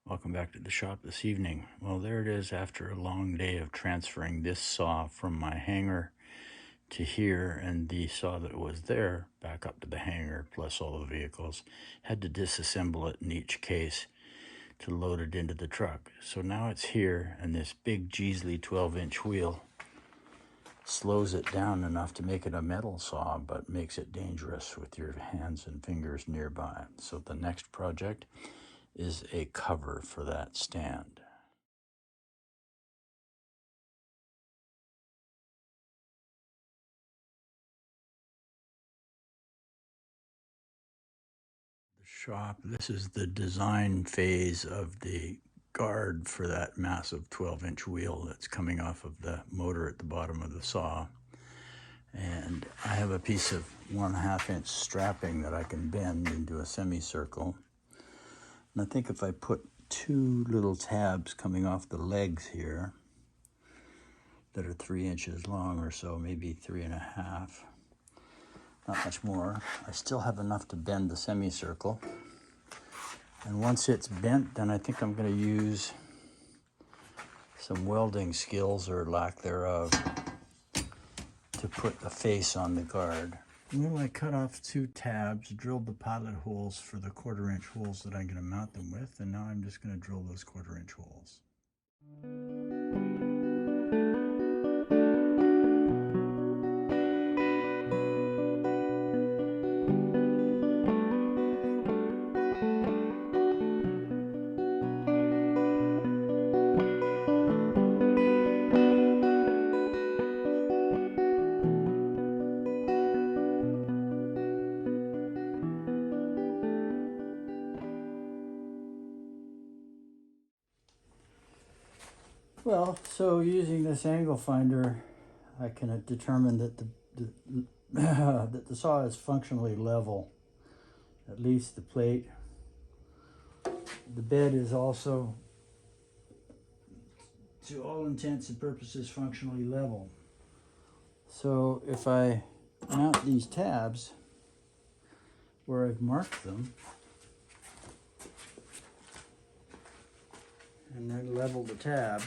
Welcome back to the shop this evening. Well, there it is after a long day of transferring this saw from my hangar to here and the saw that was there back up to the hangar, plus all the vehicles. Had to disassemble it in each case to load it into the truck. So now it's here, and this big Jeasley 12-inch wheel slows it down enough to make it a metal saw, but makes it dangerous with your hands and fingers nearby. So the next project is a cover for that stand. The shop, this is the design phase of the guard for that massive 12-inch wheel that's coming off of the motor at the bottom of the saw. And I have a piece of 1.5-inch strapping that I can bend into a semicircle. And I think if I put two little tabs coming off the legs here that are 3 inches long or so, maybe 3.5, not much more, I still have enough to bend the semicircle. And once it's bent, then I think I'm going to use some welding skills, or lack thereof, to put the face on the guard. Well, I cut off 2 tabs, drilled the pilot holes for the 1/4-inch holes that I'm going to mount them with, and now I'm just going to drill those 1/4-inch holes. Well, so using this angle finder, I can determine that that the saw is functionally level, at least the plate. The bed is also, to all intents and purposes, functionally level. So if I mount these tabs where I've marked them, and then level the tab,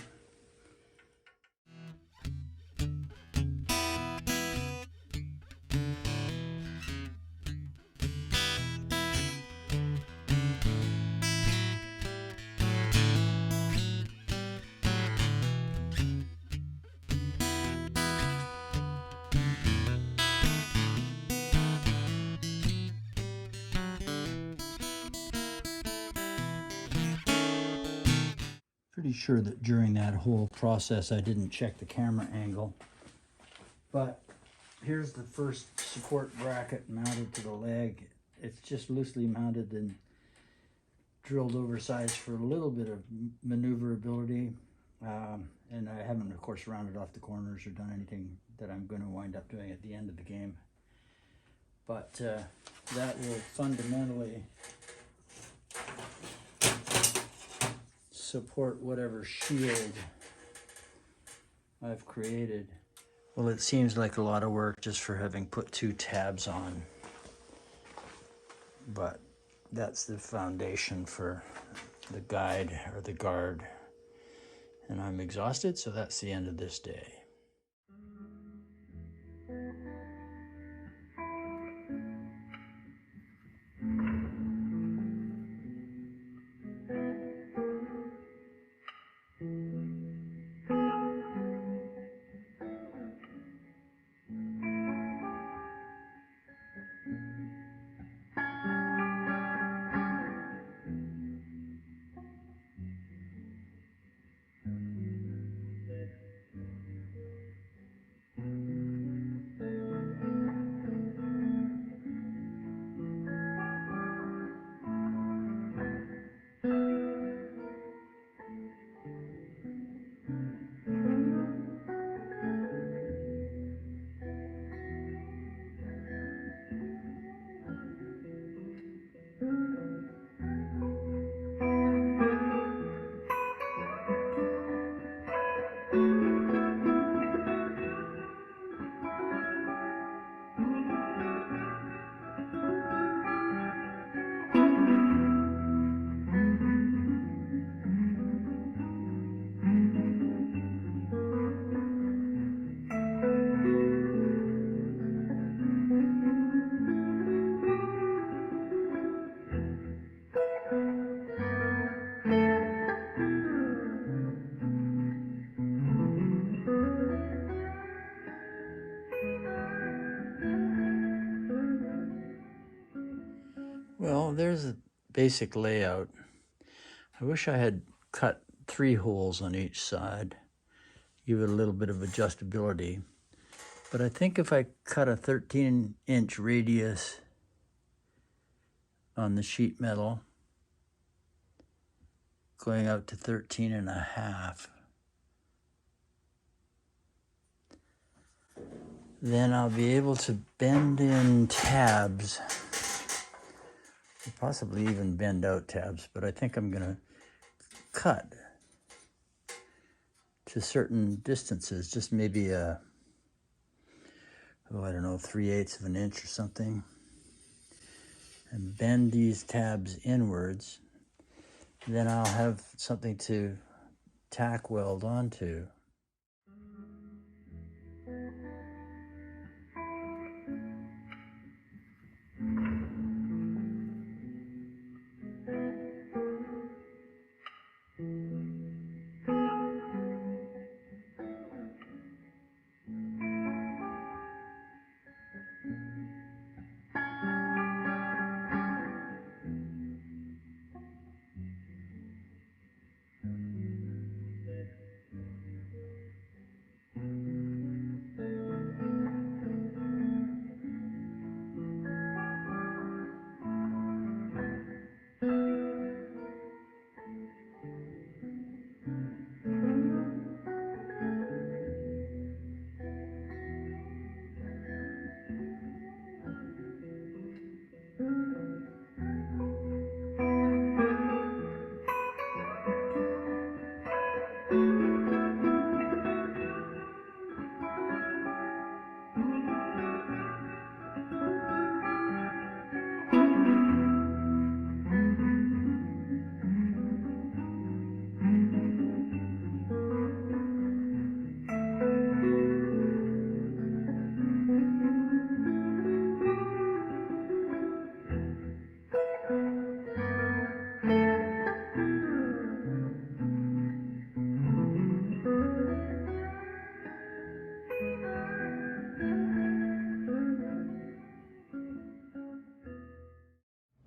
pretty sure that during that whole process I didn't check the camera angle, but here's the first support bracket mounted to the leg. It's just loosely mounted and drilled oversized for a little bit of maneuverability, and I haven't, of course, rounded off the corners or done anything that I'm going to wind up doing at the end of the game, but that will fundamentally support whatever shield I've created. Well, it seems like a lot of work just for having put 2 tabs on, but that's the foundation for the guide or the guard, and I'm exhausted, so that's the end of this day. basic layout. I wish I had cut 3 holes on each side, give it a little bit of adjustability. But I think if I cut a 13-inch radius on the sheet metal, going out to 13 and a half, then I'll be able to bend in tabs, or possibly even bend out tabs, but I think I'm gonna cut to certain distances, just maybe I don't know, 3/8 of an inch or something, and bend these tabs inwards. Then I'll have something to tack weld onto.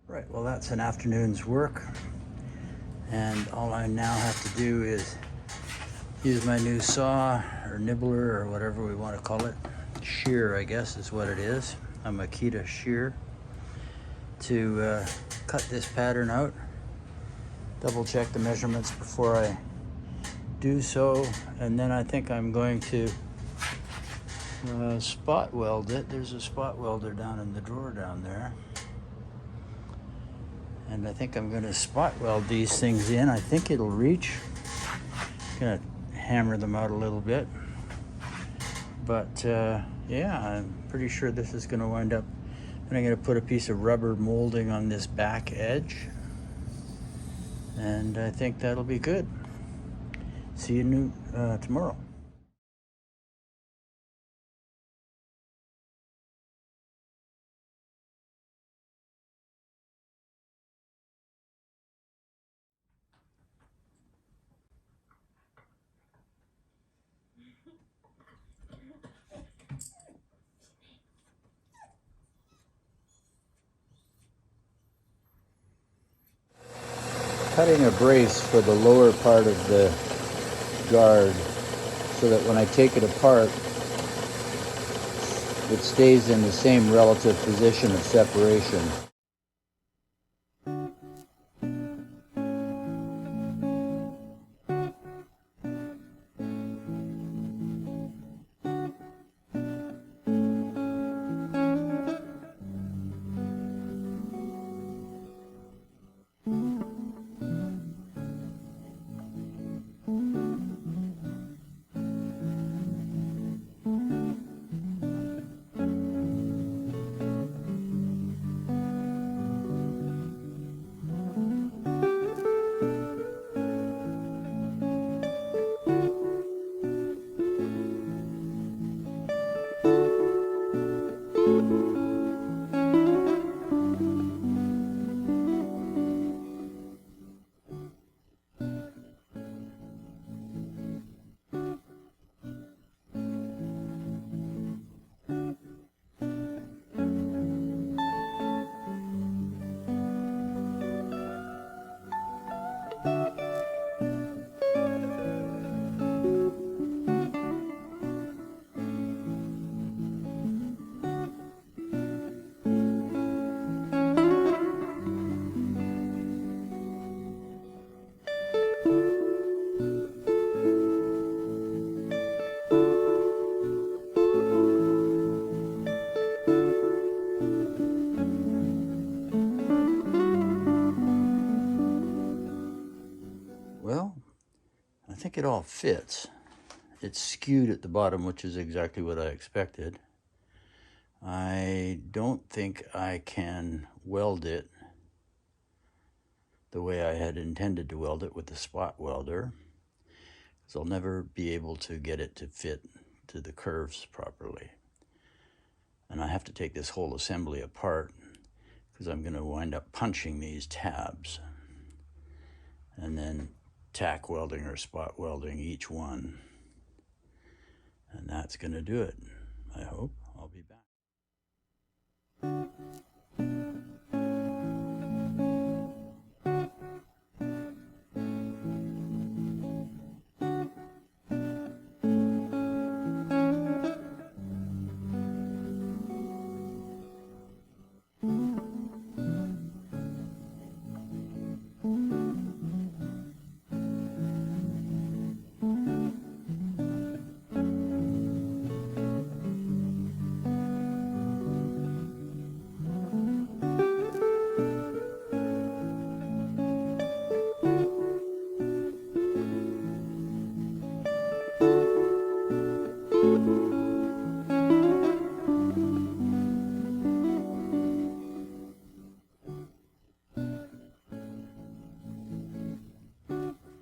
Right, well, that's an afternoon's work, and all I now have to do is use my new saw or nibbler or whatever we want to call it. Shear, I guess, is what it is. A Makita shear, to cut this pattern out. Double check the measurements before I do so, and then I think I'm going to spot weld it. There's a spot welder down in the drawer down there. And I think I'm going to spot weld these things in. I think it'll reach. I'm going to hammer them out a little bit. But yeah, I'm pretty sure this is going to wind up. And I'm going to put a piece of rubber molding on this back edge. And I think that'll be good. See you tomorrow. Cutting a brace for the lower part of the guard so that when I take it apart, it stays in the same relative position of separation. Well, I think it all fits. It's skewed at the bottom, which is exactly what I expected. I don't think I can weld it the way I had intended to weld it with the spot welder, because I'll never be able to get it to fit to the curves properly. And I have to take this whole assembly apart because I'm going to wind up punching these tabs and then tack welding or spot welding each one. And that's going to do it, I hope. I'll be back.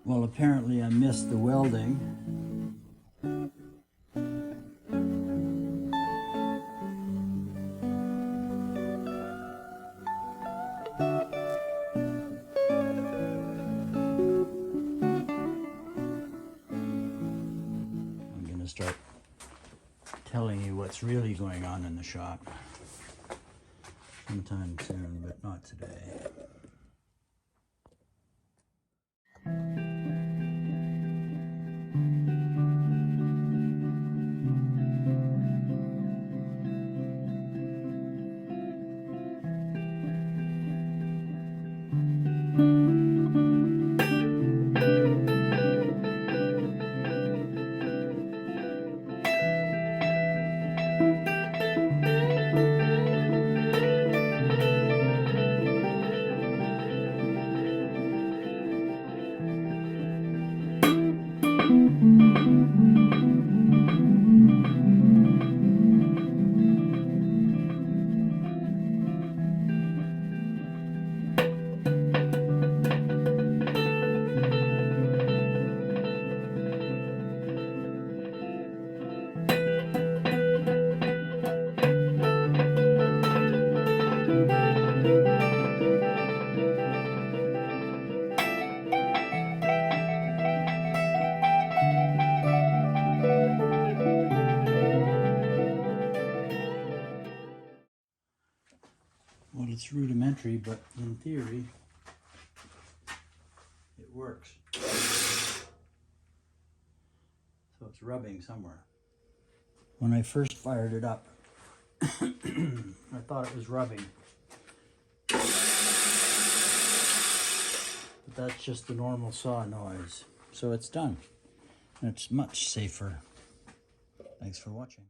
Well, apparently I missed the welding. I'm going to start telling you what's really going on in the shop sometime soon, but not today. Well, it's rudimentary, but in theory, it works. So it's rubbing somewhere. When I first fired it up, I thought it was rubbing. But that's just the normal saw noise. So it's done. It's much safer. Thanks for watching.